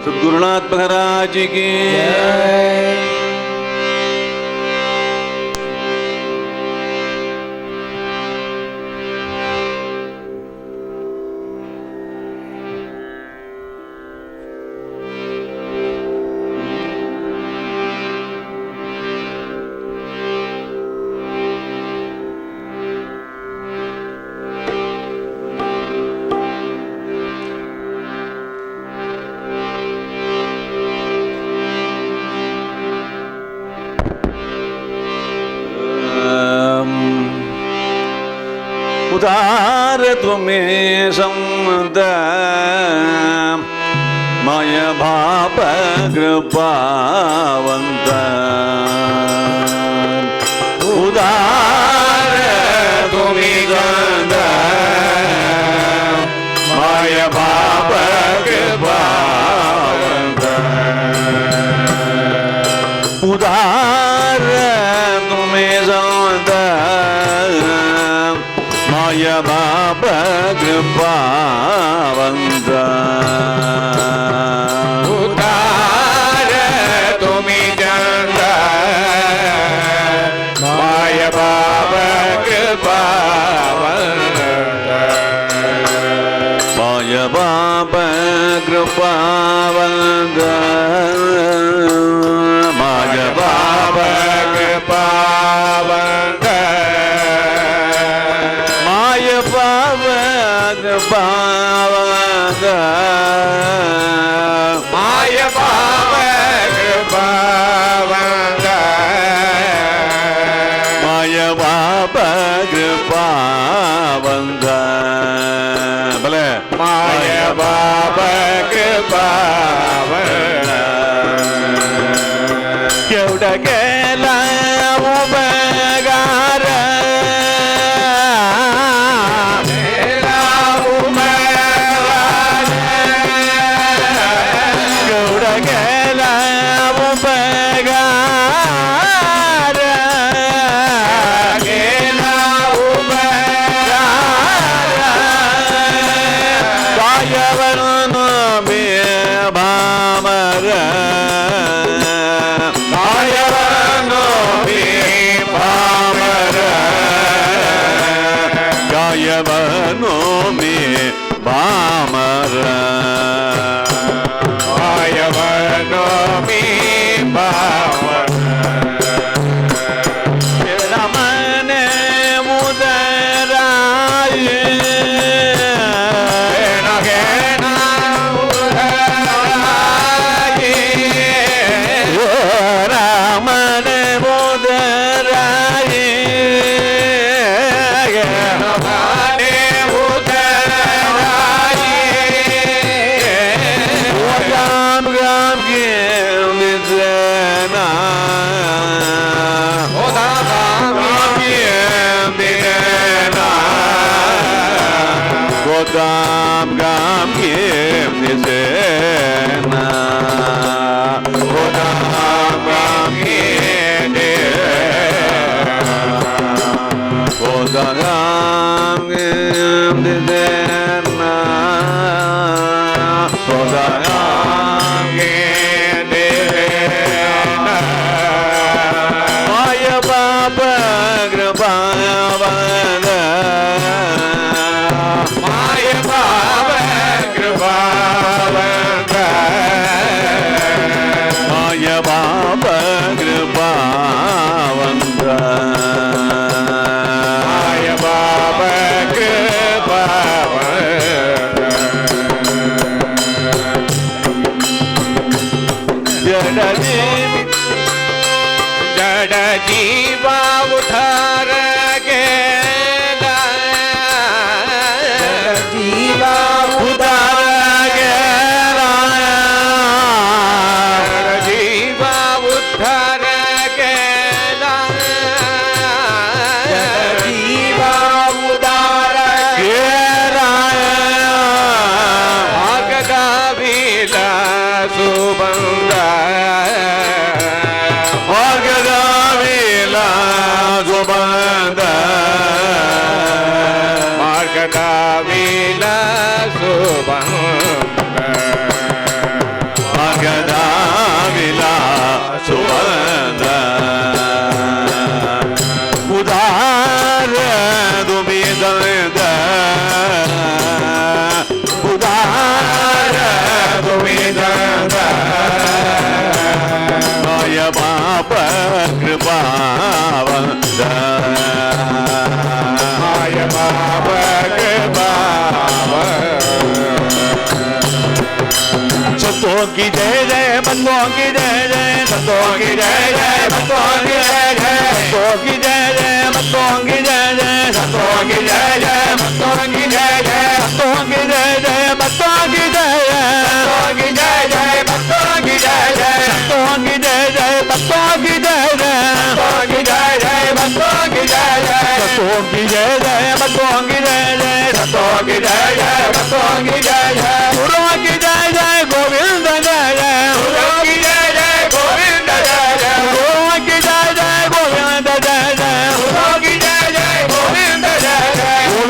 सद्गुरुनाथ महाराज की जय। उदार तुम्हें संत मय भाप कृपावंत उदार तुम्हें संत मय भाप कृपावंत उदार तुम्हें संत मय भाप कृपावंत उदार तुम्हें संत मय भाप कृपावंत मय भाप कृपावंत मय भाप कृपावंत माय पावन पावंत माय पावन पावंत माय पावन पावंत भले माय पावन पावंत केवढा केला उपकार Gam gam kim nisena, gam gam kim nisena, gam kim nisena, gam kim nisena. Maya Baba Kripavanta. Maya Baba Kripavanta Maya Baba Kripavanta Jada Jiva Uthara Gela Jiva सत्तों की जय जय बंदों की जय जय सत्तों की जय जय बंदों की जय जय सत्तों की जय जय बंदों की जय जय सत्तों की जय जय बंदों की जय जय सत्तों की जय जय बंदों की जय जय सत्तों की जय जय बंदों की जय जय सत्तों की जय जय बंदों की जय जय सत्तों की जय जय बंदों की जय जय सत्तों की जय जय बंदों की जय जय गुरुओं की जय जय गोविंद जय जय गुरुओं की जय जय गोविंद जय जय गुरुओं की जय जय गोविंद जय जय गुरुओं की जय जय गोविंद जय जय गोविंद जय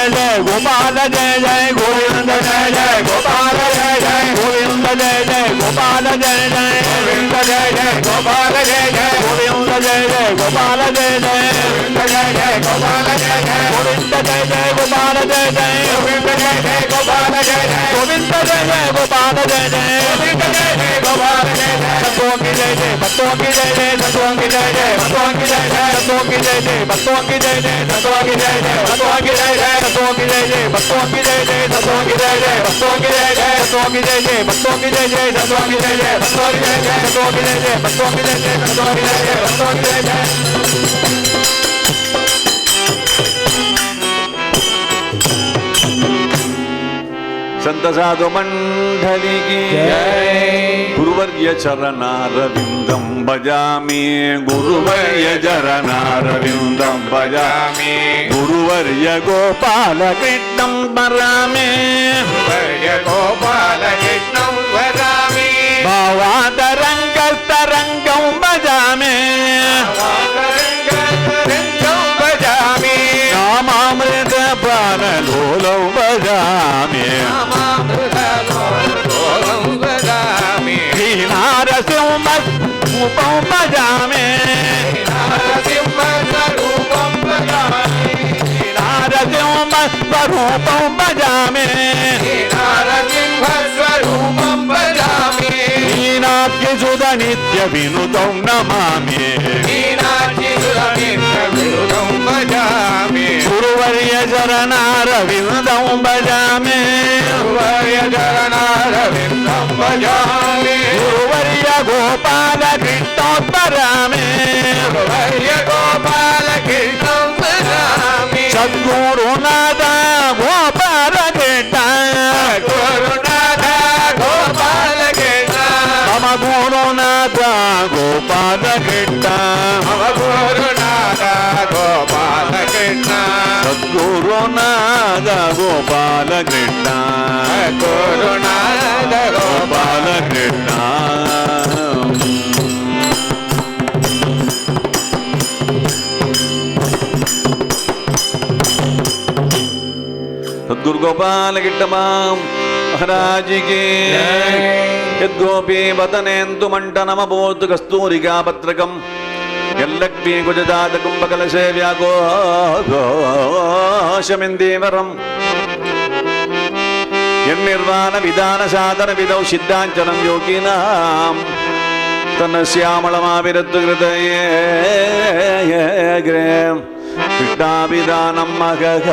जय गोपाल जय जय गोविंद जय जय गोपाल जय जय गोविंद जय जय गोपाल जय जय गोविंद जय जय गोपाल जय जय गोविंद जय जय गोपाल जय जय गोविंद जय जय गोपाल जय जय गोविंद जय जय गोपाल जय जय गोविंद जय जय गोपाल जय जय गोविंद जय जय गोपाल जय जय गोविंद जय जय गोपाल जय जय सत्तों की जय जय भक्तों की जय जय सत्तों की जय जय भक्तों की जय जय सत्तों की जय जय भक्तों की जय जय सत्तों की जय जय भक्तों की जय जय सत्तों की जय जय भक्तों की जय जय सत्तों की जय जय भक्तों की जय जय सत्तों की जय जय भक्तों की जय जय सत्तों की जय जय भक्तों की जय जय सत्तों की जय जय भक्तों की जय जय सत्तों की जय जय भक्तों की जय जय संत साधु मंडली की जय गुरुवर्य चरणारविंदं भजामि गुरुवर्य चरणारविंदं भजामि गुरुवर्य गोपाल कृष्णं भजामि गुरुवर्य गोपाल कृष्णं भजामि भावादरङ्गस्तरङ्गं भजामि नामामृत प्राणलोलं भजामि रूपं भजामि नारसिंहस्वरूपं भजामि मीनाक्षिसुत नित्य विनुतं नमामि गुरुवर्य चरणारविन्दं भजामि गुरुवर्य गोपाल कृष्णं भजामि सद्गुरुनाथ गोपाल कृष्ण मम गुरुनाथ गोपाल कृष्ण सद्गुरुनाथ गोपाल कृष्ण गुरुनाथ गोपाल कृष्ण सद्गुरु गोपाल कृष्ण महाराज की यद्गोपी वदनेन्दु मण्डनमभूत् कस्तूरिका पत्रकम् यल्लक्ष्मी कुजदात कुम्भकलसेव्याघोषमिन्दीवरम् यन्निर्वाण विधान साधन विदौ सिद्धाञ्चनं योगिनां तन्नश्यामलमाविरत्तु हृदये कृष्णाभिधानं मगः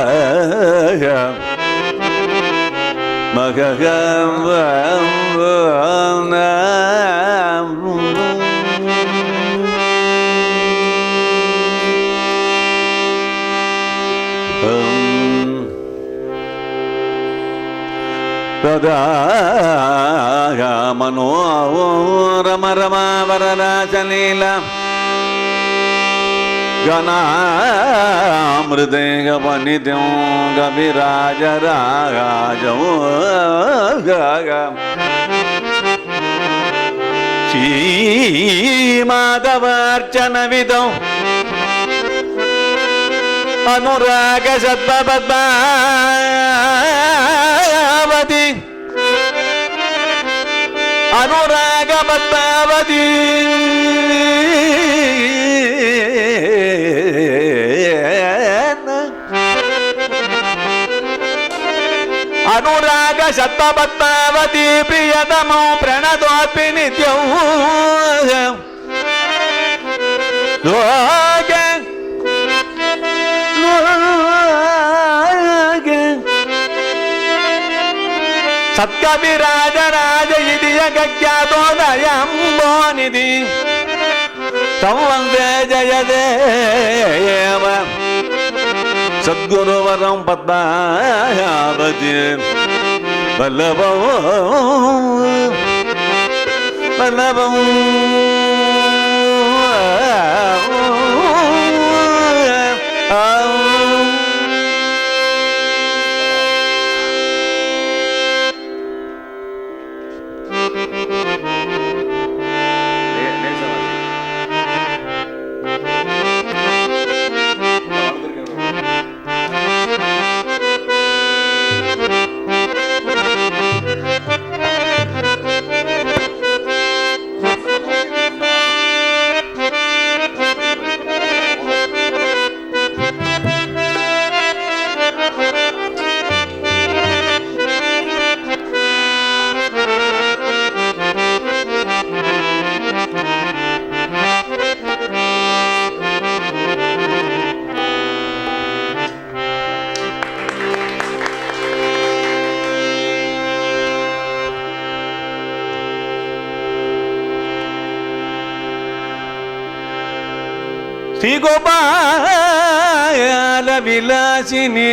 तदा मनोरम रमावरराजलीला गणामृते गवनित्यं कविराजराजो श्रीमाधवार्चनविदौ अनुराग सद्पद्मावती अनुराग पद्मावती अनुराग सत्पद्मावती प्रियतमो प्रणतोऽपि नित्यं लोके ಸತ್ಕವಿರಾಜರಾಜ ಇದಿಯ ಗಜ್ಞಾತೋದಯಂಬೋನಿಧಿ ತಂ ವಂದೇ ಜಯದೇವ ಸದ್ಗುರುವರಂ ಪದ್ಮಾವತಿ ವಲ್ಲಭಂ ವಲ್ಲಭಂ ಶ್ರೀ ಗೋಪಾಲ ವಿಲಾಸಿನಿ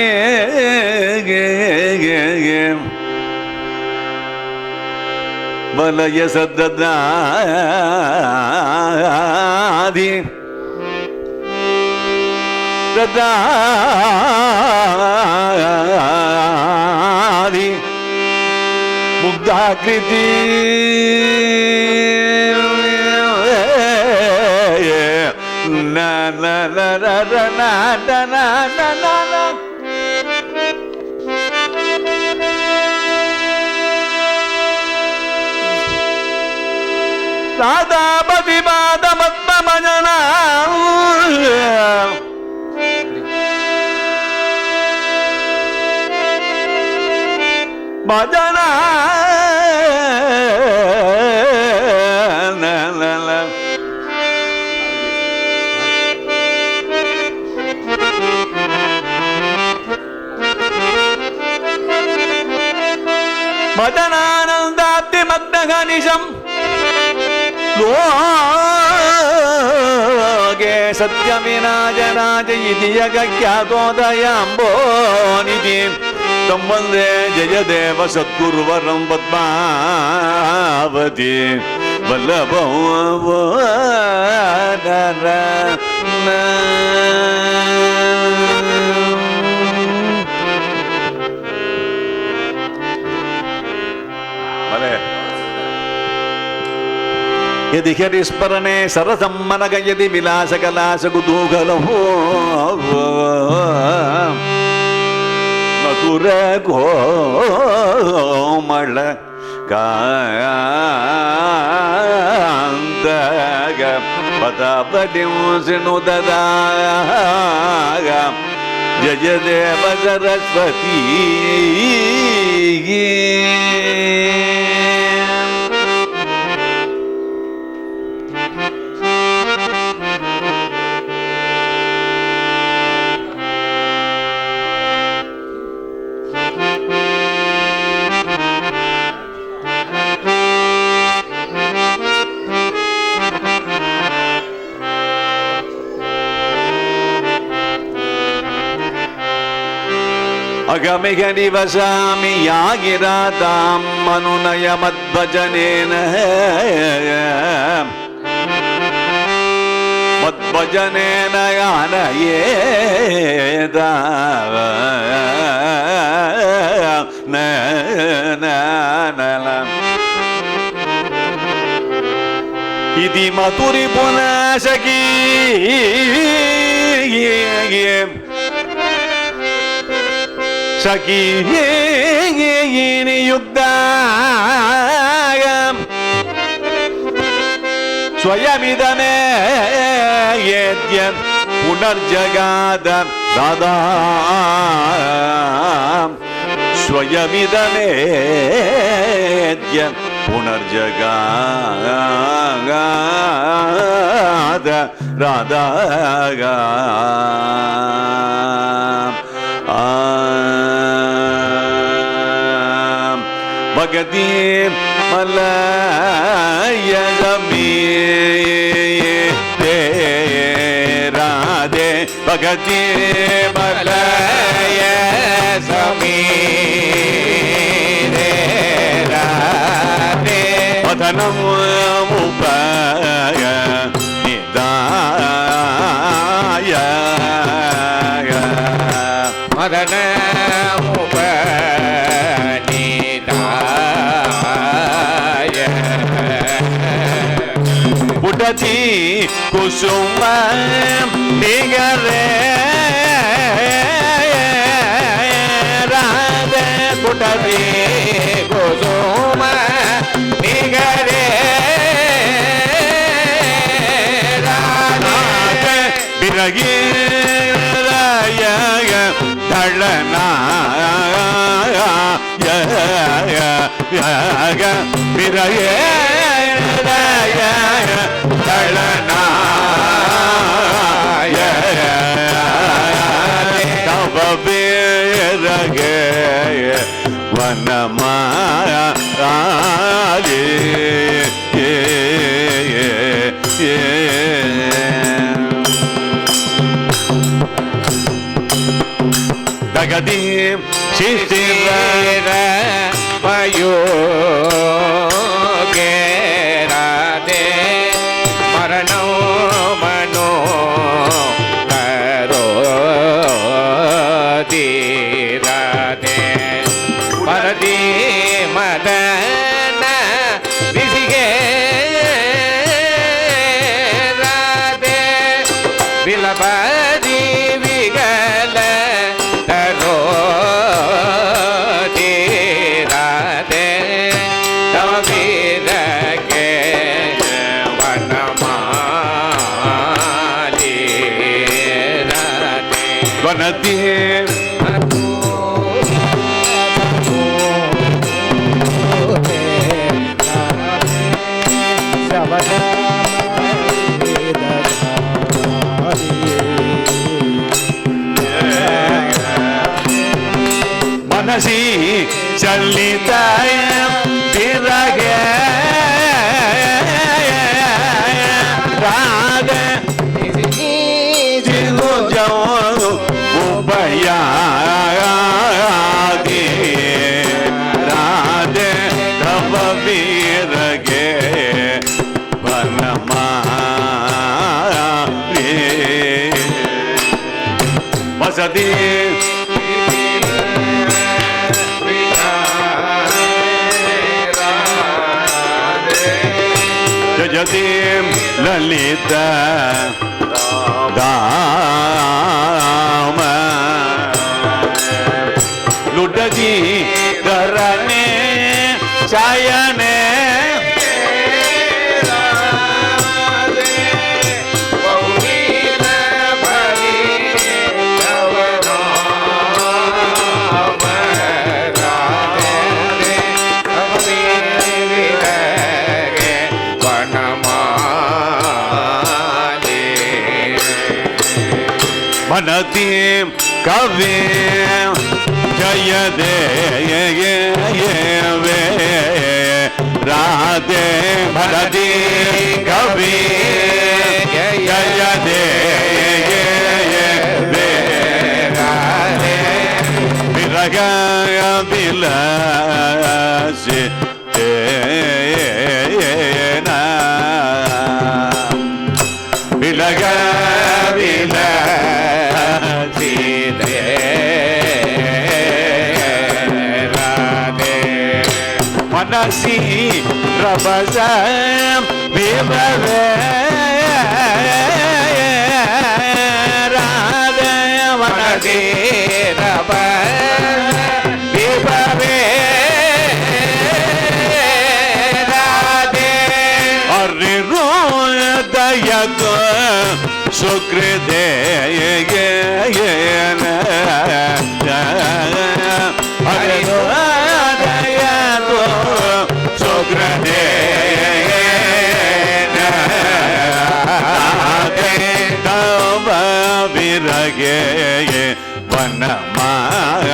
ವಲಯ ಸದ್ದಾದಿ ಸದಾದಿ ಮುಗ್ಧಾಕೃತಿ na na na na na na na na na na Radhabati Bada Matma Majana Majana na na na மதனானந்தாப்தி மக்னகனிஷம் லோகே சத்யவிநாஜராஜ இதி யக்ஞாதோதயாம்போநிதி தம் வந்தே ஜெயதேவ சத்குருவரம் பத்மாவதி வல்லபம் यदि हरिस्मरणे सरसम्मनगयति विलासकलासकुतूहलो मधुर कोमल कान्तग पदापतिं सिनुददाग जय देव सरस्वती अगमिग निवसामि यागिरातां मनुनय मद्भजनेन मद्भजनेन यानयेदा इति मतुरि पुनसकी सखीनि युक्तागं स्वयमिदमेद्य पुनर्जगाद राधा स्वयमिदमेद्य पुनर्जगाद राधा भगति मलयगमी राधे भगति मलय समी राधे मदनम उपाय निदाय मदन उपनिदाय पुटति कुसुम निगरे राधे पुटति कुसुम निगरे राधे बिरगी धलना बिरगे धलना तब बिरगे वनमाया दगदी शिशिर पयोगे राधे मरणो मनो करो दी राधे परदी मदन विसिगे राधे विलपदी विगल तरो दी राधे तव वीरगे वनमाली राधे वनती मनसी चलिता बिरगे राधे जिगो जाओ उबया राधे तब बिरगे वनमाली मसदी जयति ललिता दाम लुटजी करने चायने मनती कवि जय दे वे राधे भरती कवि जय दे वे राधे बिरग बिलास बिलग मनसी रबज विभवे राधे मनसी रबज विभवे राधे और रोय दयक सुकृदे हरे तब विरगे वनमाली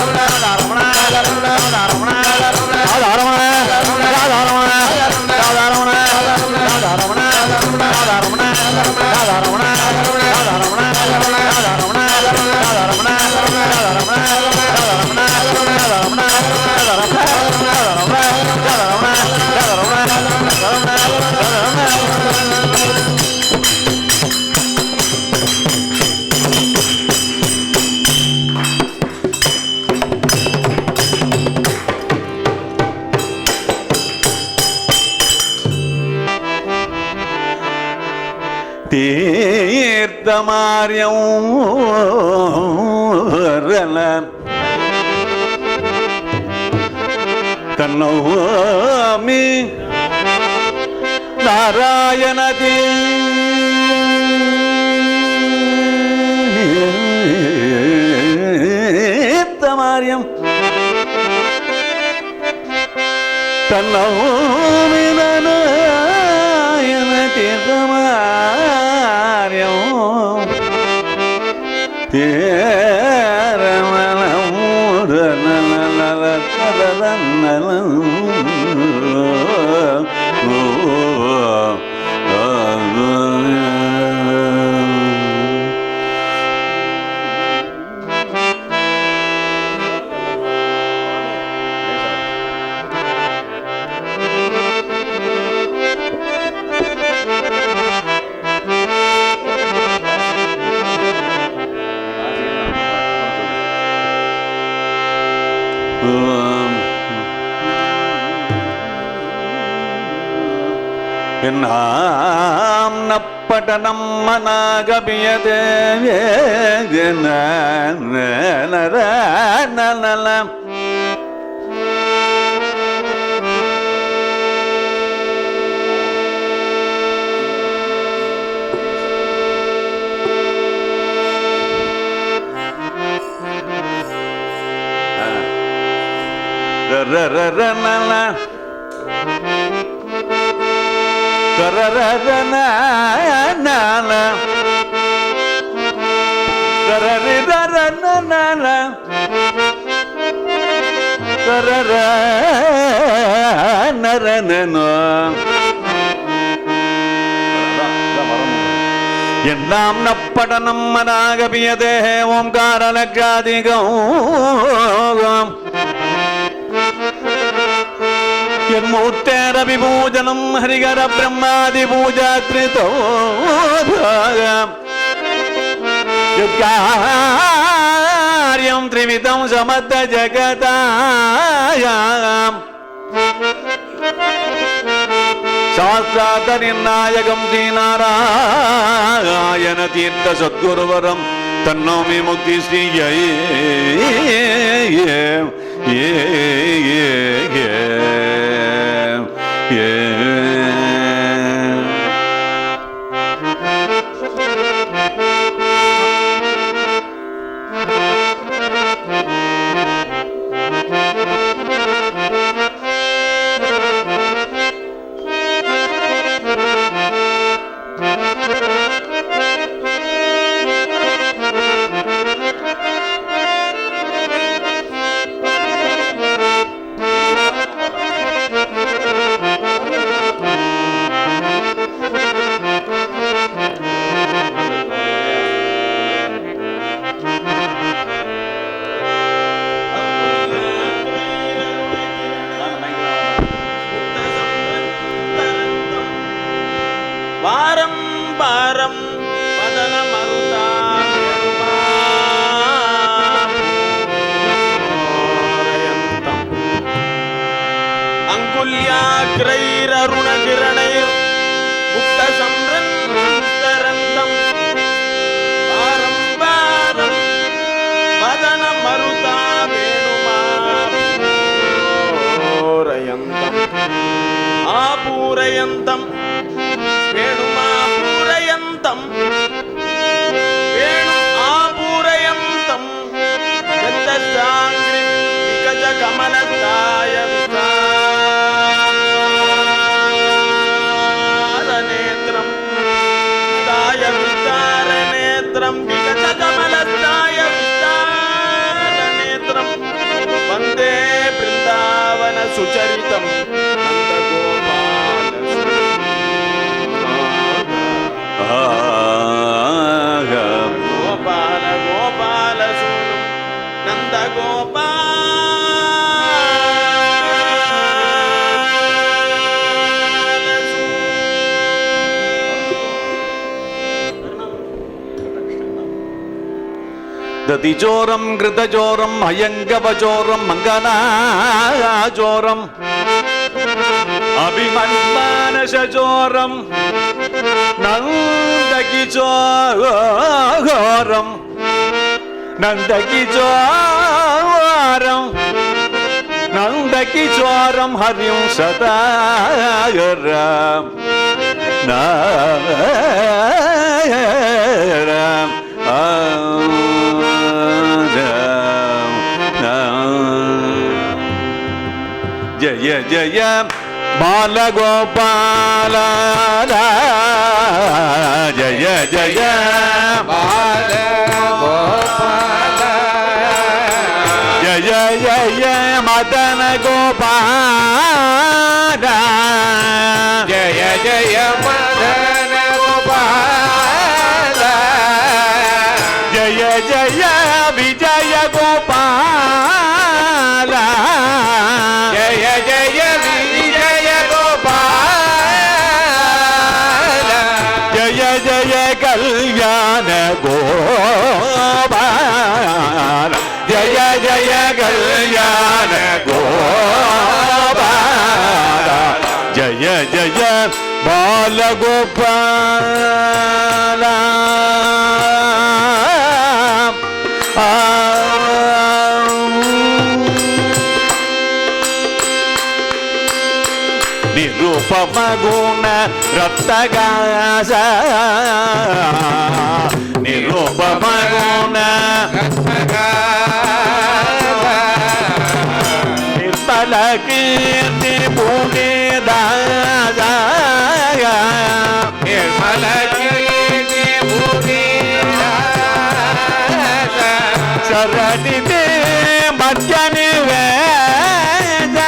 ரமண ரமண தமாரியம் கண்ணோமி நாராயணதி தமாரியம் கண்ணோமி நாராயணதி தமாரியம் நாம் நப்படனம் மனாகபியதே நலம் எல்லாம் நப்படனம் மனாகபியதே ஓம்காரலக்ஷாதிகம் यन्मूर्तेरविभूजनं हरिहर ब्रह्मादि पूजा कृतो यत्कार्यं त्रिविधं समद्ध जगतायां शास्त्रार्थनिर्णायकं श्रीनारायण तीर्थ सद्गुरुवरं तन्नोमि मुक्तिश्रीयै पूरयन्तं वेणुमापूरयन्तं वेणु आपूरयन्तं दत्तसाङ्ग्रि विकजकमलस्थाय विस्तारनेत्रं स्थाय विस्तारनेत्रं विकजकमलस्थाय विस्तारनेत्रं वन्दे बृन्दावन सुचरितं गोपाल गोपाल सोनम नंद गोपाल दतिचोरं घृतचोरं हयंगवचोरं मंगनाचोरं अभिमन्मानसचोरं நந்தகிச்சோரம் நந்தகிச்சோரம் நந்தகிச்சோரம் ஹரிம் சதாகரம் நாரம் ஜய ஜய பாலகோபால ஜய ஜய பால கோபால ஜய ஜய மதன கோபால ஜய ஜய மதன கோபால ஜய ஜய விஜய கோபால ஜய ஜய விஜய கோபால ஜய ஜய கல்யாண கோபால ஜய ஜய கல்யாண கோபால ஜய ஜய பாலகோபால நிருபம குண ரத்தகாச நிருபம குண நிர்மல கீர்த்தி புனிதாச நிர்மல கீர்த்தி புனிதாச சரணிதே மத்திய நிவேத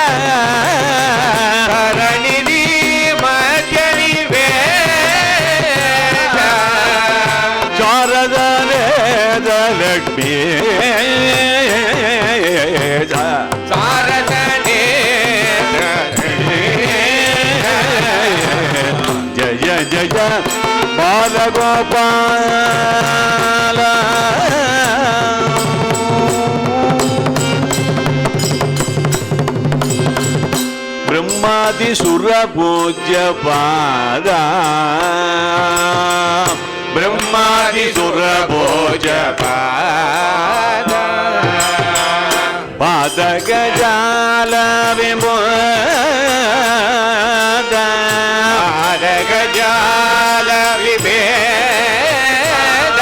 சரணிதி மத்ய நிவேத சாரதனே லக்ஷ்மி சாரதனே ஜய ஜய பாலகோபால பிரம்மாதி சுர பூஜ்ய பாதா பிரம்மாதி சுர பூஜ பாத பாதகஜால விமோத பாதகஜால விபேத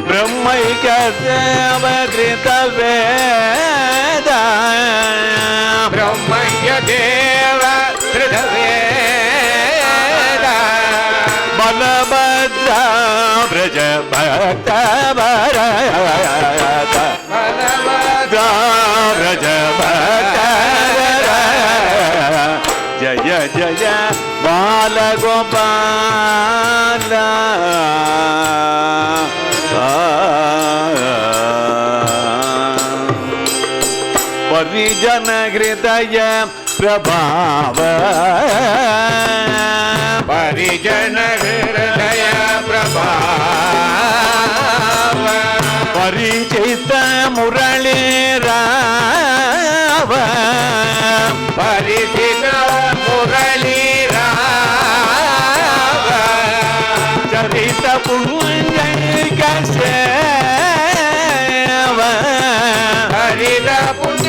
பிரம்மைக தேவகிருத வேத பிரம்மண்ய தேவ திருதவேத பலபத்ர பிரஜ பக்த பரத பிரஜ பக்த ஜய ஜய பாலகோபால परिजन हृदय प्रभाव परिजन हृदय प्रभाव परिचित मुरली राव परिचित मुरली राव चरित पुण्य सेव हरिद पुण्य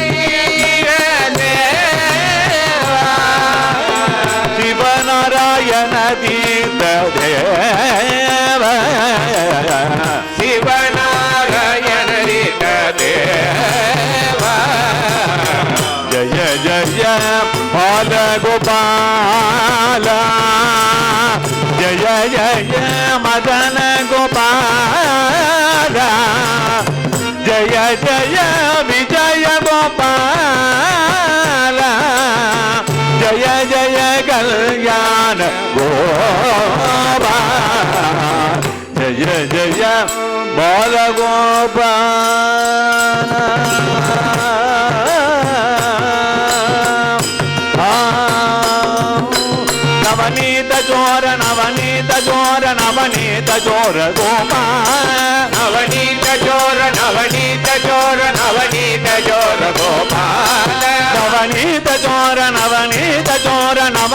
शिवनारायण तीर्थ देव शिवनारायण देव जय जय बाल गोपाल जय जय मदन गोपाल जय जय विजय गोपाल जय जय कल्याण गोपाल जय जय बाल गोपाल नवनीत चोर नवनीत चोर नवनीत चोर गोपाल नवनीत चोर नवनीत चोर नवनीत चोर गोपाल नवनीत चोर नवनीत चोर नव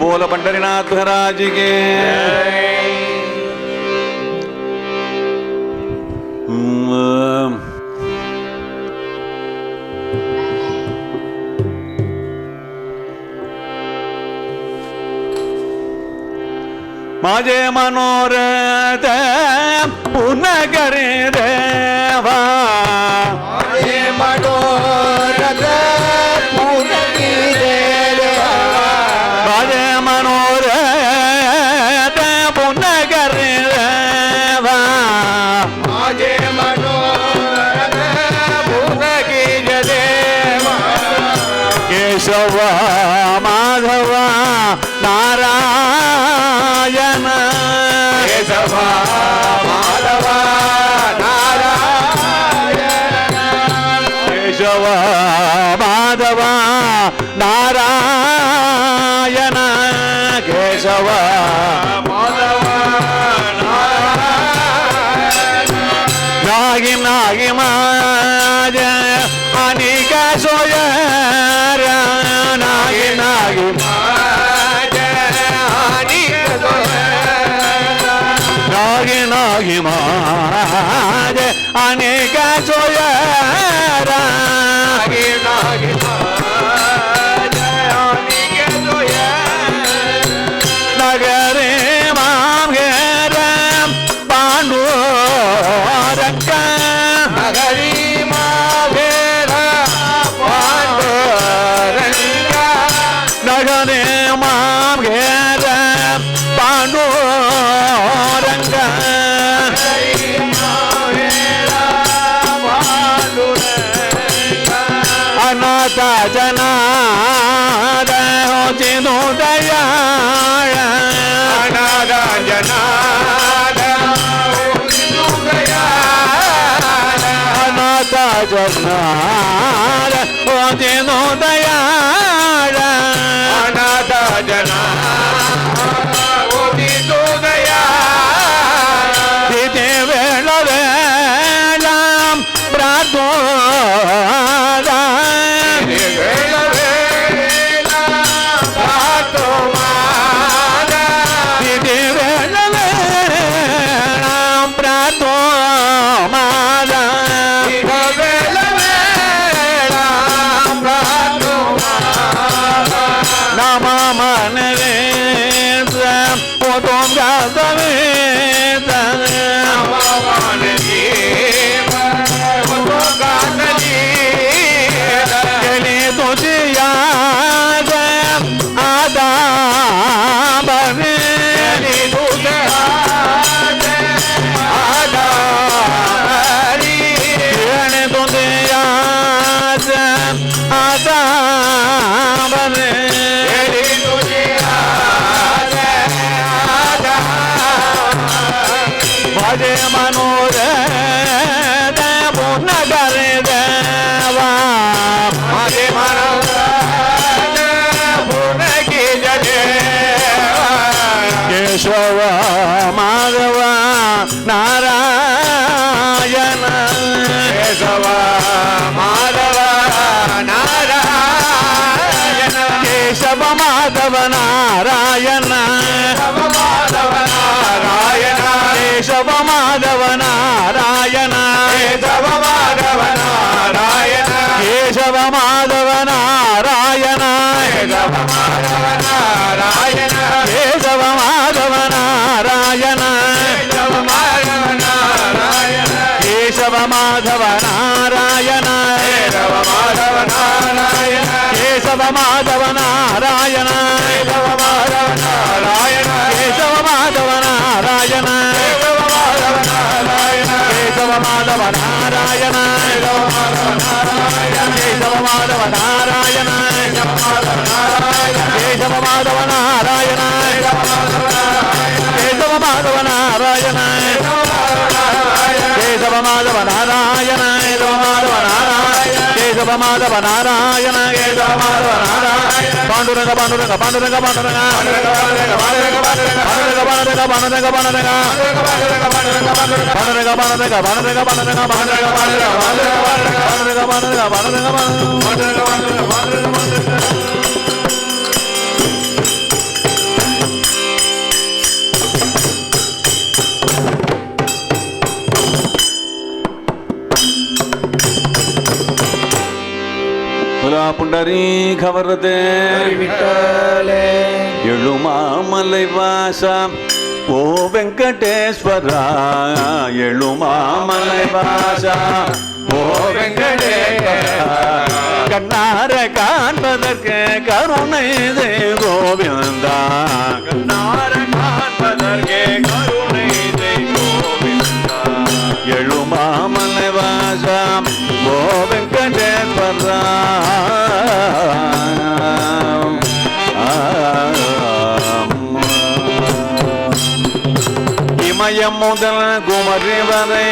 बोल पंढरीनाथ महाराज के माझे मनोरथ पूर्ण करे देवा माझे मनोरथ पूर्ण केले देवा माझे मनोरथ पूर्ण करे देवा माझे मनोरथ पूर्ण कीजे देवा केशव माधव नारायण केशव माधव नारायण केशव माधव नारायण केशव माधव नारायण नागी नागी माज अनिक सोयर नागी नागी नागी नागी माज अनेक सोयर नगरे माम घेर पांडुरंग नगरी मावेर पांडुरंग नगरे माम घेर पांडुरंग अनाथ जनाद हो चिनु दयाळ अनाथ जनाद अनाथ जनाद हो चिनु दयाळ अनाथ जनाद तिथे वेळ वेळाम प्रार्थना तिथे वेळ वेळाम प्रार्थना नामा मनवे पोतोम गाजवे गेली तुझी याद आता बने गेली तुझी याद आता बने माझे मनोरथ पूर्ण करे देवा माझे मनोरथ पूर्ण केले देवा केशव माधव नारायण केशव माधव नारायण केशव माधव नारायण माधव नारायण केशव माधव नारायण केशव माधव नारायण केशव माधव नारायण केशव माधव नारायण केशव माधव नारायण केशव माधव नारायण केशव माधव नारायण केशव माधव नारायण केशव माधव नारायण केशव माधव नारायण केशव माधव नारायण केशव माधव नारायण केशव माधव नारायण केशव माधव नारायण पांडुरंग पांडुरंग पांडुरंग पांडुरंग पांडुरंग पांडुरंग पांडुरंग पांडुरंग ಪುಂಡರೀಕವರದೆ ಎಳುಮಾಮಲೈ ವಾಸ ಓ ವೆಂಕಟೇಶ್ವರ ಎಳುಮಾಮಲೈ ವಾಸ ಓ ವೆಂಕಟೇಶ್ವರ கண்ணார காண்பதற்கு கருணை தே கோவிந்த கண்ணார காண்பதற்கு கருணை தே கோவிந்த எழுமாமலை வாசம் ஓ வெங்கடேஸ்வர இமயம் முதல் குமரி வரை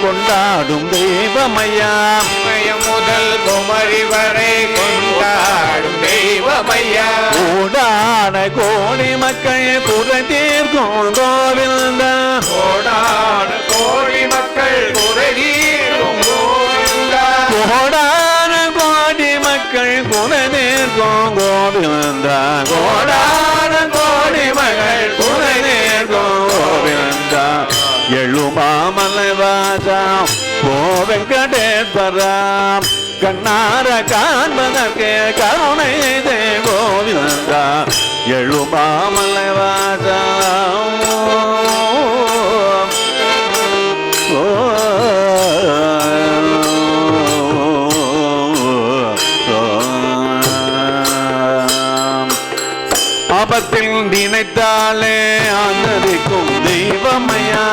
கொண்டாடும் தெய்வமையா இமயம் முதல் குமரி வரை கொண்டாடும் தெய்வமையா கூடான கோடி மக்கள் குறை தீர்க்கும் கோவிந்த கோடான கோடி மக்கள் குறை தீர்க்கும் கோவிந்த கோடான கோடி மக்கள் குறை தீர்க்கும் கோவிந்த கோடான கோடி மக்கள் குறை தீர்க்கும் கோவிந்த எழுமாமலை வாசம் ஓ வெங்கடேஸ்வர கண்ணார காண்பதற்கு கருணை தே கோவிந்த எழுமாமலை வாசம் ஆபத்தில் நினைத்தாலே ஆதரிக்கும் தெய்வமையா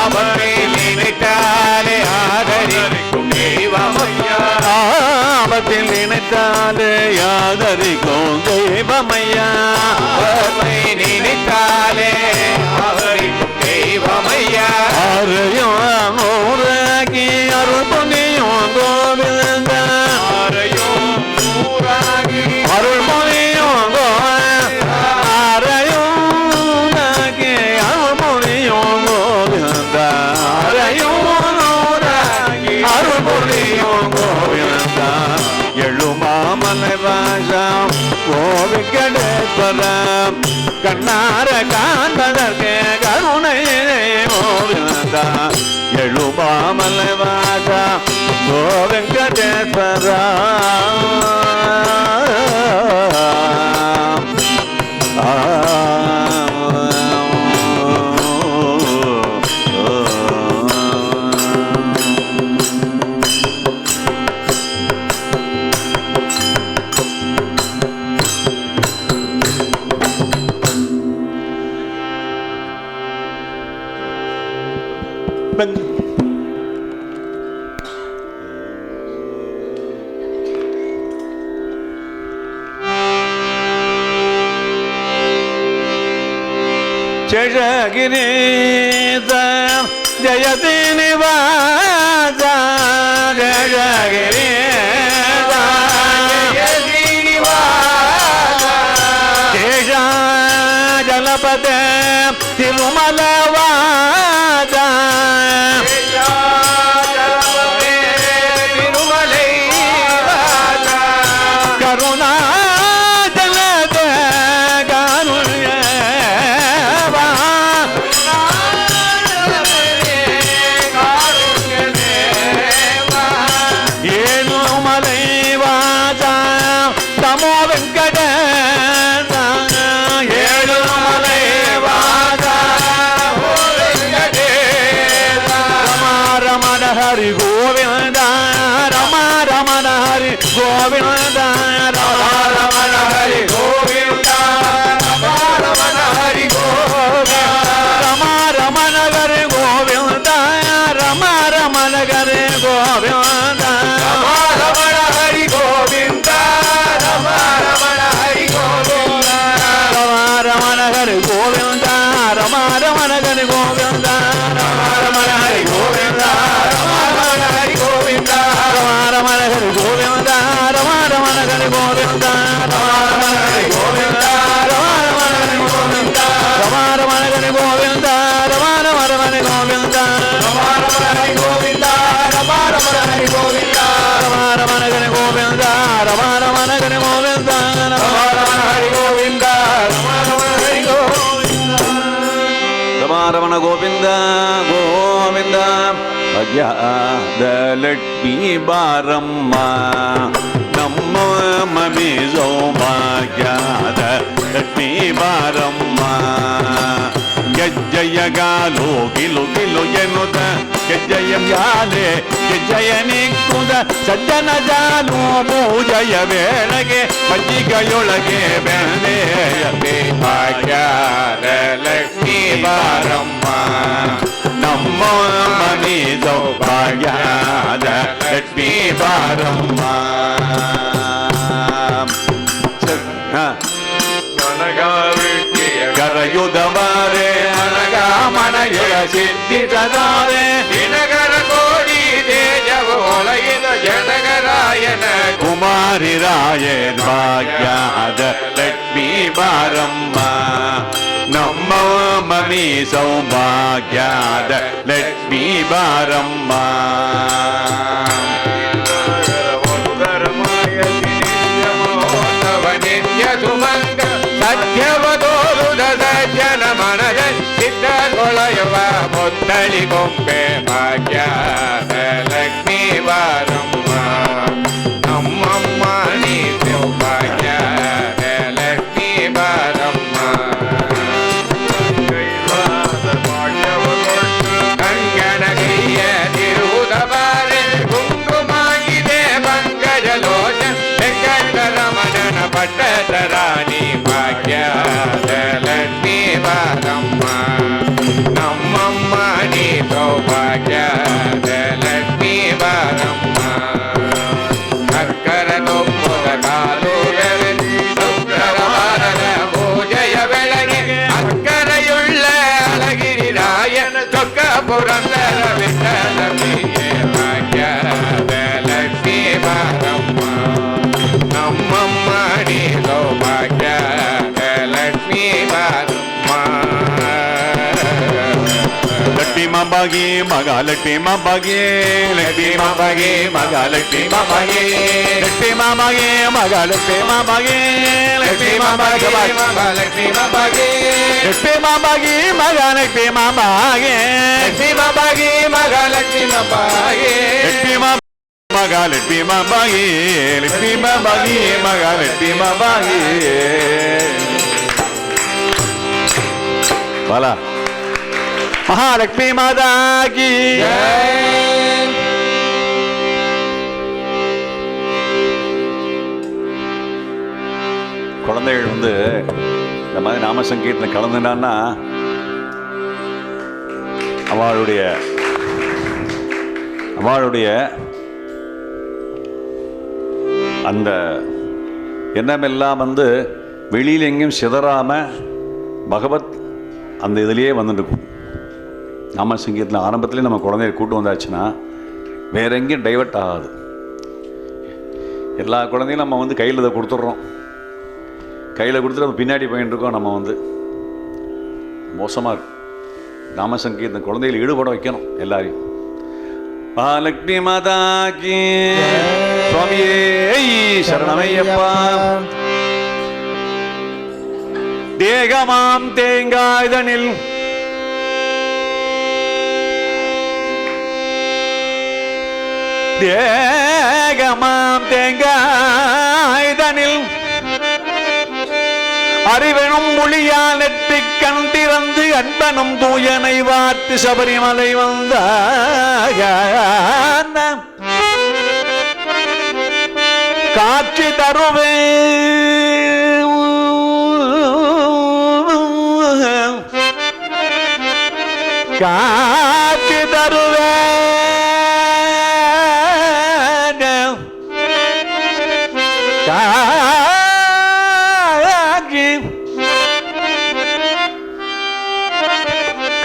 ஆபத்தில் நினைத்தாலே ஆதரிக்கும் தெய்வமையா ஆபத்தில் நினைத்தாலே ஆதரிக்கும் தெய்வமையா ஆபத்தில் நினைத்தாலே ஆதரிக்கும் தெய்வமையா ஆரையும் நூறாகி அருள் புனியும் கோவிந்த ஆரையும் நூறாகி அருள் புனியும் எழுமாமலை வாசம் ஓ வெங்கடேஸ்வர கண்ணார காண்பதற்கு கருணை கோவிந்த எழுமாமலை வாசம் ஓ வெங்கடேஸ்வர ஜெயகிரீத ஜெயதி நிவாச ஜெயகிரீத ஜெயதி நிவாச ஜெய ஜலபத திருமலவாத Thirumalai Karuna Hari Govinda Rama Ramana Hari Govinda Rama Ramana Hari Govinda Rama Ramana Hari Govinda Rama Ramana Hari Govinda Rama Ramana Hari Govinda Rama Ramana Hari Govinda Rama Ramana Hari Govinda Rama Ramana Hari Govinda Rama Ramana Hari Govinda Rama Ramana Hari Govinda Ramana Hari Govinda Ramana Hari Govinda Ramana Hari Govinda Ramana Hari Govinda Ramana Hari Govinda Ramana Hari Govinda Ramana Hari Govinda Ramana Hari Govinda Ramana Hari Govinda Ramana Hari Govinda Ramana Hari Govinda Ramana Govinda Govinda Bhagyada Lakshmi Baramma ನಮ್ಮ ಮನಿ ಸೌಭಾಗ್ಯದ ಲಕ್ಷ್ಮೀ ಬಾರಮ್ಮ ಗೆಜ್ಜೆಯಗಾಲು ಗಿಲು ಗಿಲು ಎನ್ನುತ್ತ ಗೆಜ್ಜೆಯಗಾಲೆ ಗೆಜ್ಜೆಯ ನಿಕ್ಕುದ ಸಜ್ಜನ ಜಾಲು ಪೂಜೆಯ ವೇಳೆಗೆ ಮಜ್ಜಿಗೆಯೊಳಗೆ ಬೆಳೆಯ ಭಾಗ್ಯದ ಲಕ್ಷ್ಮೀ ಬಾರಮ್ಮ ನಮ್ಮ ಮನಿ ಸೌಭಾಗ್ಯದ ಲಕ್ಷ್ಮೀ ಬಾರಮ್ಮ ಕರೆಯುದವರೇ ನನಗ ಮನೆಯ ಸಿದ್ಧಿಸದಾರೆ ದಿನಗರ ಕೋಡಿ ತೇಜವ ಒಳಗಿದ ಜನಗರಾಯನ ಕುಮಾರಿ ರಾಯ ಭಾಗ್ಯದ ಲಕ್ಷ್ಮೀ ಬಾರಮ್ಮ ನಮ್ಮ ಮನಿ ಸೌಭಾಗ್ಯದ ಲಕ್ಷ್ಮೀ ಬಾರಮ್ಮ ಸತ್ಯವದೋರುದ ಸಜ್ಜನ ಮನದ ಚಿತ್ತಗೊಳೆಯುವ ಮುತ್ತಳಿ ಗೊಂಬೆ ಭಾಗ್ಯದ ಲಕ್ಷ್ಮೀ ಬಾರಮ್ಮ ನಮ್ಮಮ್ಮ ನೀ ಸೌಭಾಗ್ಯದ ಲಕ್ಷ್ಮೀ ಬಾರಮ್ಮ ಕಂಗನಗೈಯ ತಿರುವುದ ಬಾರೆ ಕುಂಕುಮಾಗಿದೆ ಪಂಕಜ ಲೋಚ ವೆಂಕಟರಮಣನ ಪಟ್ಟದ ರಾಣಿ ಭಾಗ್ಯದ ಲಕ್ಷ್ಮೀ ಬಾರಮ್ಮ ನಮ್ಮಮ್ಮ ನೀ ಸೌಭಾಗ್ಯದ ಲಕ್ಷ್ಮೀ ಬಾರಮ್ಮ ಅಕ್ಕರ ತೊಪ್ಪದ ಕಾಲು ಶುಕ್ರವಾರದ ಪೂಜೆಯ ಬೆಳಗ್ಗೆ ಅಕ್ಕರೆಯುಳ್ಳ ಅಳಗಿರಿ ರಾಯನ ಚೊಕ್ಕ ಪುರಂದರ ವಿಠಲಮಿಗೆ ಭಾಗ್ಯದ ಲಕ್ಷ್ಮೀ ಬಾರಮ್ಮ ನಮ್ಮಮ್ಮ ನೀ ಸೌಭಾಗ್ಯದ ಲಕ್ಷ್ಮೀ ಬಾರಮ್ಮ ಲಕ್ಷ್ಮೀ ಮಾಬಾಗಿ ಮಗ ಲಕ್ಷ್ಮೀ ಮಾಬಾಗಿ ಲಕ್ಷ್ಮೀ ಮಾಬಾಗಿ ಮಗ ಲಕ್ಷ್ಮೀ ಮಾಬಾಗಿ ಲಕ್ಷ್ಮೀ ಮಾಬಾಗಿ ಮಗ ಲಕ್ಷ್ಮೀ ಮಾಬಾಗಿ ಲಕ್ಷ್ಮೀ ಮಾಬಾಗಿ ಮಗ ಲಕ್ಷ್ಮೀ ಮಾಬಾಗಿ ಲಕ್ಷ್ಮೀ ಮಾಬಾಗಿ ಮಗ ಲಕ್ಷ್ಮೀ ಮಾಬಾಗಿ ಲಕ್ಷ್ಮೀ ಮಾಬಾಗಿ ಮಗ ಲಕ್ಷ್ಮೀ ಮಾಬಾಗಿ ಲಕ್ಷ್ಮೀ ಮಗ ಲಕ್ಷ್ಮೀ ಮಾಬಾಗಿ ಲಕ್ಷ್ಮೀ ಮಾಬಾಗಿ ಮಗ ಲಕ್ಷ್ಮೀ ಮಾಬಾಗಿ ಬಾಲ மகாலட்சுமி மாதா கி குழந்தைகள் இந்த மாதிரி நாம சங்கீர்த்தனை கலந்துனான்னா அவளுடைய அந்த எண்ணமெல்லாம் வெளியில் எங்கேயும் சிதறாம பகவத் அந்த இதுலேயே வந்துட்டு நாம சங்கீதத்தில் ஆரம்பத்துலேயே நம்ம குழந்தைய கூட்டு வந்தாச்சுன்னா வேற எங்கேயும் டைவர்ட் ஆகாது. எல்லா குழந்தையும் நம்ம கையில் இதை கொடுத்துட்றோம். கையில் கொடுத்துட்டு நம்ம பின்னாடி போயின்னு இருக்கோம். நம்ம மோசமாக இருக்கு. நாம சங்கீதம் குழந்தைகளை ஈடுபட வைக்கணும் எல்லாரையும். மகாலட்சுமி மாதா கி சுவாமியே சரணமையப்பா. தேகமாம் தேங்காய்தனில் தேகமாம் தேங்காய்தனில் அறிவெனும் மொழியால் நெற்றி கண் திறந்து அன்பனும் தூயனை வார்த்து சபரிமலை வந்த காட்சி தருவே காட்சி தருவே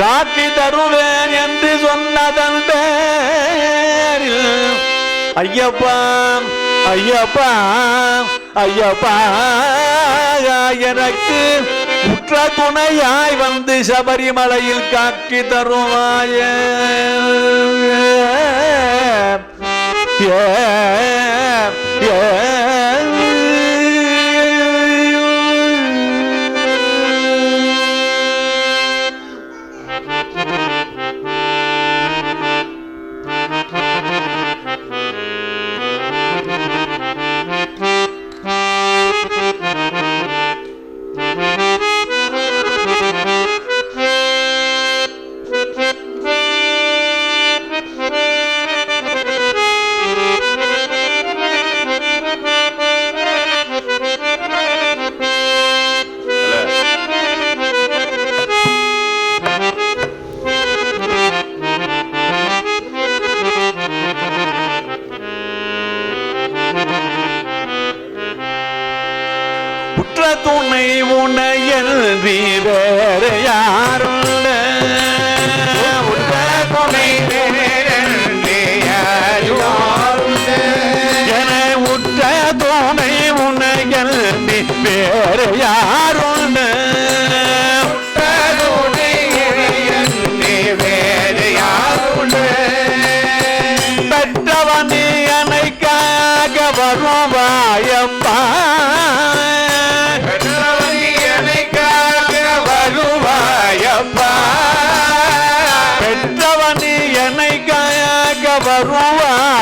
காட்சி தருவேன் என்று சொன்னதன் பேரில் ஐயப்பா ஐயப்பா ஐயப்பா எனக்கு உற்ற துணையாய் வந்து சபரிமலையில் காட்சி தருவாய.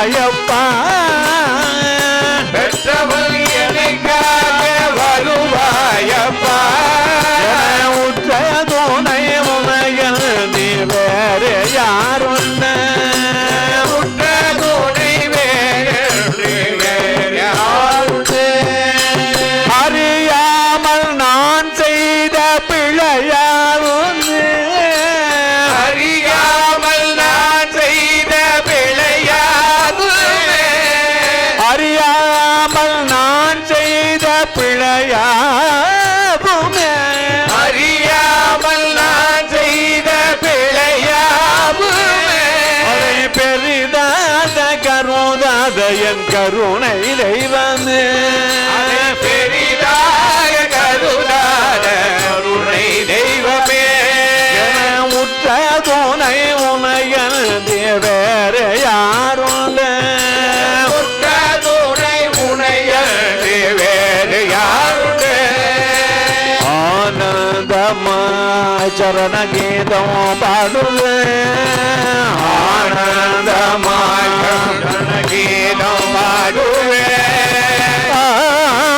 வருவாயப்பா பெற்றவள் எனக்காக வருவாயப்பா உற்ற துணை உமையில் நீ வேறு யாருண்டு உற்ற துணை வேறு யாருண்டு அறியாமல் நான் செய்த பிழையாருண்டு அறியாமல் நான் செய்த பிழையாகுமே அறியாமல் நான் செய்த பிழையாகுமே அறியாமல் நான் செய்த பிழையாகுமே அதை பெரிதாத கருதாத என் கருணை தெய்வமே அதை பெரிதாக கருதாத கருணை தெய்வமே என உற்ற துணை உமையல் வேறு யாருள்ள உற்ற துணை உனையது வேறு யாருண்டு ஆனந்தமாய் சரண கீதம் பாடுவே ஆனந்தமாய் கீதம் பாடுவே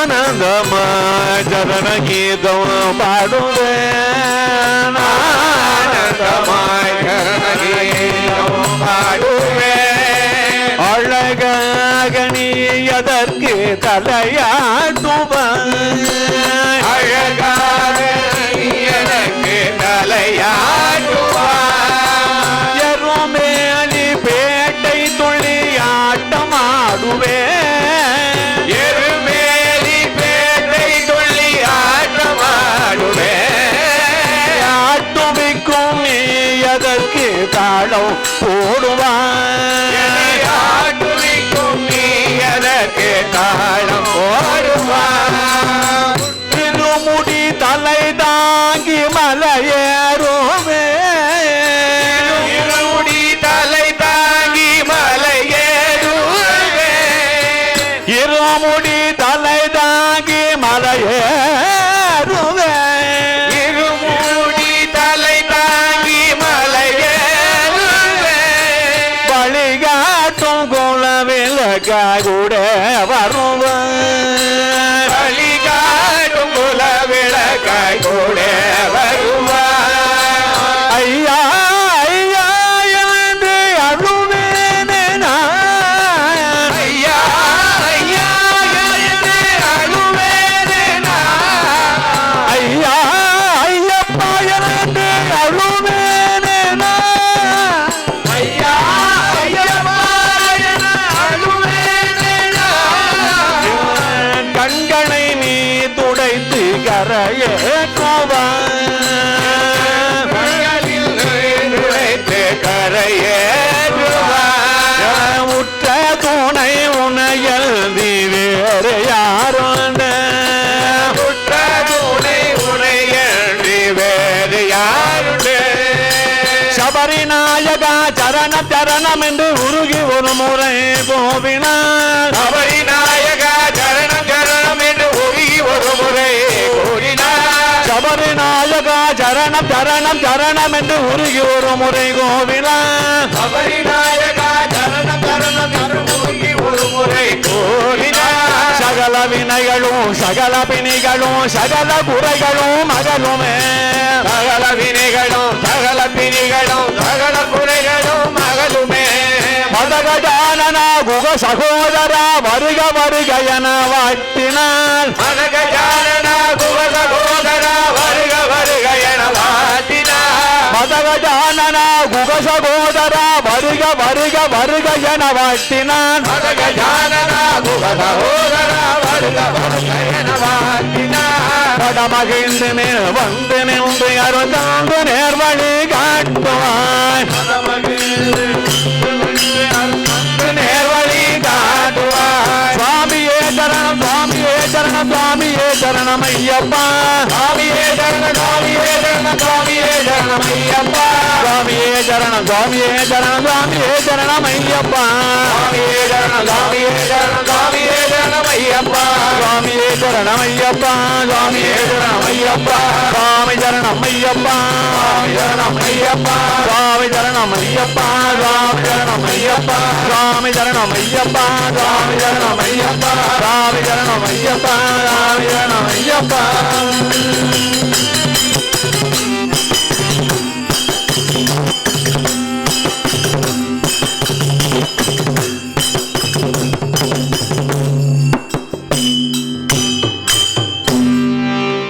ஆனந்தமாய் சரண கீதம் பாடுவே ஆனந்தமாய் கீதம் பாடுவே அழகாக நீ அதற்கு தலையாட்டுவாய் அழகாக நீ எனக்கு தலையாடுவாய் எருமேலி பேட்டை துள்ளி ஆட்டமாடுவே எருமேலி பேட்டை துள்ளி ஆட்டமாடுவே ஆட்டுவிக்கும் நீ அதற்கு தாளம் போடுவாய் ஆட்டுவிக்கும் நீ எனக்கு தாளம் போடுவாய் திருமுடி தலை தாங்கி மலையேறுமே இருமுடி தலை தாங்கி மலையேறுவே இருமுடி தலை தாங்கி மலையேறுவே இருமுடி தலை தாங்கி மலையேறுவே வழிகாட்டும் குலவிலக்கூட வருவாய் வழிகாட்டும் குலவிளக்காய் கூட வருவாய் ஐயா ஐயா என்று அழுவேனே நான். ஐயா ஐயா என்று அழுவேனே நான். ஐயா ஐயப்பா என்று அழுவேனே நான். ஐயா ஐயப்பா என அழுவேனே நான். கண்களை நீ துடைத்து கரையேற்றுவாய் கண்களில் நுழைத்து கரையேறுவாய் உற்ற துணை உனையல் நீ வேறு யாருண்டு உற்ற துணை உனையன்றி வேறு யாருண்டு சபரிநாயகா சரணம் சரணம் என்று உருகி ஒரு முறை கோவினார் அவரி நாயகா சரணம் சரணம் என்று ஒருகி ஒரு முறை கூறினார் சபரிநாயகா சரணம் சரணம் சரணம் என்று உருகி ஒரு முறை கோவினார் அவரி நாயகா சரணம் சரணம் என்று ஒருகி ஒரு முறை கூறினார் சகல வினைகளும் சகல பிணிகளும் சகல குறைகளும் அகலுமே சகல வினைகளும் சகல பிணிகளும் சகல குறைகளும் அகலுமே மதகஜானனா குக சகோதரா வருக வருக என வாழ்த்தினாள் மதகஜானனா குகசகோதரா வருக வருக என வாழ்த்தினார் மதகஜானனா குக சகோதரா வருக வருக வருக என வாழ்த்தினான் மதகஜானனா குகசகோதரா வருக வருக என வாழ்த்தினார் படமகிழ்ந்து மேல் வந்து நின்று அருந்தாந்து நேர்வழி காட்டுவாய் நேர்வழி காட்டுவார் சுவாமியே சரணம் சுவாமியே சரணம் சுவாமியே சரணம் ஐயப்பா சுவாமியே சரணம் சுவாமியே சரணம் சுவாமியே சரணம் ஐயப்பா சுவாமியே சரணம் சுவாமியே சரணம் சுவாமியே சரணம் ஐயப்பா சுவாமியே சரணம் சுவாமியே சரணம் சுவாமியே சரணம் ஐயப்பா சுவாமியே சரணம் ஐயப்பா சுவாமியே சரணம் ஐயப்பா சுவாமி சரணம் ஐயப்பா சுவாமி சரணம் ஐயப்பா சுவாமி சரணமையப்பா சுவாமி சரணமையப்பா சுவாமி சரணமையப்பா சுவாமி சரணமையப்பா சுவாமி சரணமையப்பா சுவாமி சரணமையப்பா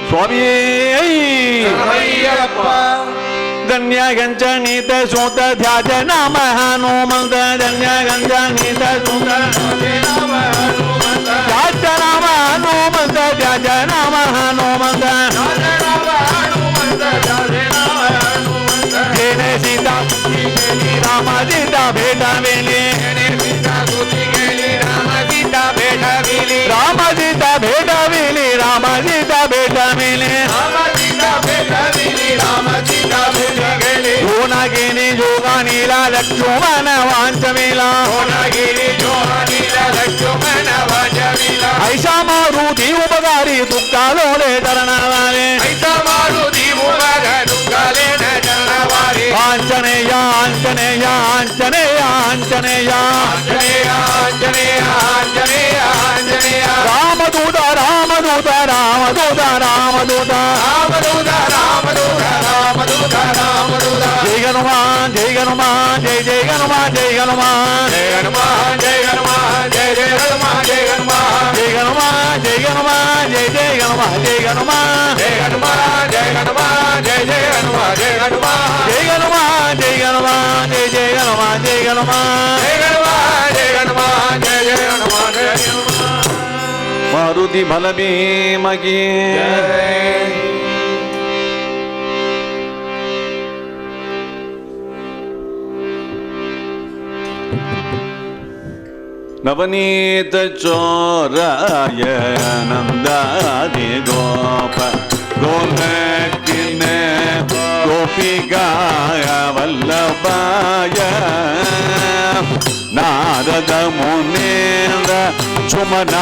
சுவாமியே धन्य गंजनीत सूत ध्याज नाम हनुमंत धन्य गंजनीत सूत ध्याज नाम हनुमंत ध्याज नाम हनुमंत जेने सीता राम सीता भेटा वेली राम सीता भेटा वेली राम सीता भेटा वेली राम सीता भेटा वेली योनागिनी योगानीला लक्ष्मण वांचमीला ऐसा मारुति उपकारी दुःखालोले चरणावारे आंजनेय आंजनेय आंजनेय आंजनेय रामदूत रामदूत रामदूत रामदूत जय हनुमान जय हनुमान जय जय हनुमान जय हनुमान जय हनुमान जय हनुमान जय जय हनुमान जय हनुमान जय हनुमान जय हनुमान जय जय हनुमान जय हनुमान जय हनुमान जय हनुमान जय जय हनुमान जय हनुमान जय हनुमान जय हनुमान जय जय हनुमान जय हनुमान जय हनुमान जय हनुमान जय जय हनुमान जय हनुमान मारुति भल भीम की जय नवनीत चोराय नंदादि गोप गोलकिन गोपिकाय वल्लभाय नारद मुनीन्द्र सुमनामधेयाय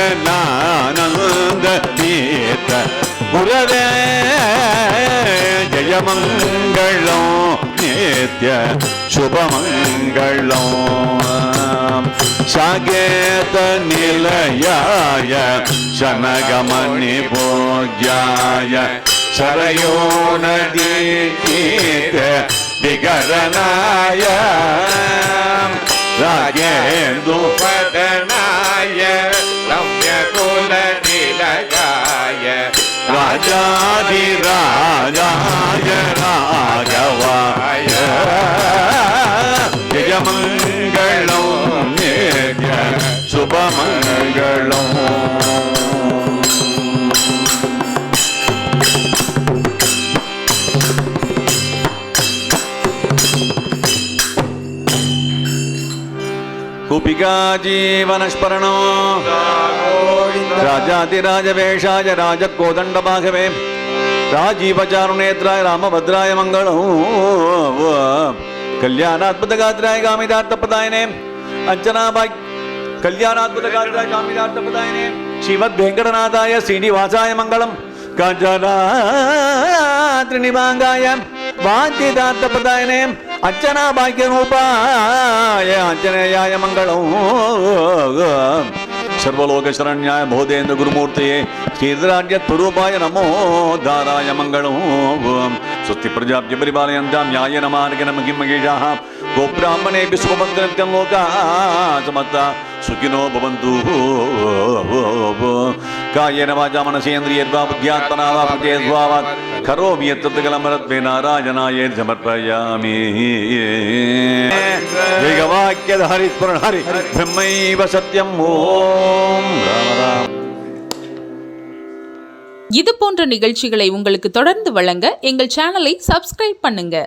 नारायणानंद तीर्थ गुरवे जय मंगलो नित्य शुभमंगलो साकेत निलयाय शनगमणि भोज्याय सरयो नदी विकरणाय राजेन्दु पदनाय रम्यकुल निलयाय राजाधिराजाय राघवाय जयमंगलो नित्य शुभमंगलो गोपिका जीवनस्मरणो राजाधिराज वेशाय राजकोदंडभागवे राजीवचारुनेत्राय रामभद्राय मंगलो कल्याणात्मदगात्राय कामितार्थप्रदायिने अंजनाबाई कल्याणात्मदगात्राय कामितार्थप्रदायिने श्रीमद्वेंकटनाथाय श्रीनिवासाय मंगलम कांचनात्रिनिभांगाय वाञ्छितार्थप्रदायिने अंजना भाग्यरूपाय आंजनेयाय मंगलम सर्वलोक शरण्याय बोधेन्द्र गुरुमूर्तये श्रीधराज्यत्वरूपाय नमो दाराय मंगलम स्वस्ति प्रजाभ्य परिपालयन्तां न्यायेन मार्गेण महीं महीषाः गोब्राह्मणेभ्यः शुभमङ्गलं लोकाः समस्ताः सुखिनो भवन्तु कायेन वाचा मनसेन्द्रियैर्वा बुद्ध्यात्मना वा प्रचेतस्वा करोमि यत् सकलं परस्मै नारायणाय समर्पयामि वेगवाक्यधारि स्मरणहरि ब्रह्मैव सत्यम् ஓம் ராம ராம. இது போன்ற நிகழ்ச்சிகளை உங்களுக்கு தொடர்ந்து வழங்க எங்கள் சேனலை சப்ஸ்கிரைப் பண்ணுங்க.